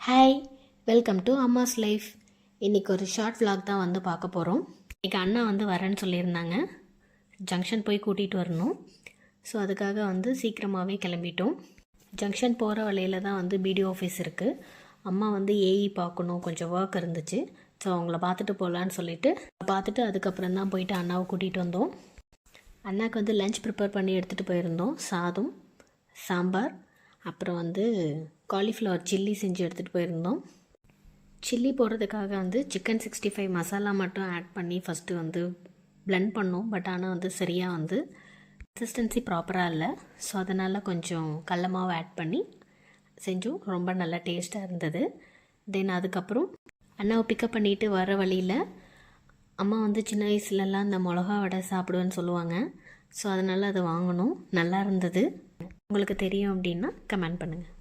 Hi, welcome to அம்மாஸ் life. இன்றைக்கி ஒரு short vlog தான் வந்து பார்க்க போகிறோம். இன்றைக்கி அண்ணா வந்து வரேன்னு சொல்லியிருந்தாங்க. ஜங்ஷன் போய் கூட்டிகிட்டு வரணும். ஸோ அதுக்காக வந்து சீக்கிரமாகவே கிளம்பிட்டோம். ஜங்ஷன் போகிற வழியில் தான் வந்து பிடிஓ ஆஃபீஸ் இருக்குது. அம்மா வந்து ஏஇ பார்க்கணும், கொஞ்சம் ஒர்க் இருந்துச்சு. ஸோ அவங்கள பார்த்துட்டு போகலான்னு சொல்லிவிட்டு பார்த்துட்டு அதுக்கப்புறம் தான் போயிட்டு அண்ணாவை கூட்டிகிட்டு வந்தோம். அண்ணாவுக்கு வந்து லஞ்ச் ப்ரிப்பேர் பண்ணி எடுத்துகிட்டு போயிருந்தோம். சாதம், சாம்பார், அப்புறம் வந்து காலிஃப்ளவர் சில்லி செஞ்சு எடுத்துகிட்டு போயிருந்தோம். சில்லி போடுறதுக்காக வந்து சிக்கன் 65 மசாலா மட்டும் ஆட் பண்ணி ஃபஸ்ட்டு வந்து பிளெண்ட் பண்ணோம். பட் ஆனால் வந்து சரியாக வந்து கன்சிஸ்டன்சி ப்ராப்பராக இல்லை. ஸோ அதனால் கொஞ்சம் கடல மாவு ஆட் பண்ணி செஞ்சோம். ரொம்ப நல்லா டேஸ்ட்டாக இருந்தது. தென் அதுக்கப்புறம் அண்ணாவை பிக்கப் பண்ணிவிட்டு வர வழியில் அம்மா வந்து சின்ன வயசுலலாம் இந்த மிளகா வடை சாப்பிடுவேன்னு சொல்லுவாங்க. ஸோ அதனால் அதை வாங்கணும். நல்லா இருந்தது. உங்களுக்கு தெரியும் அப்படின்னா கமெண்ட் பண்ணுங்கள்.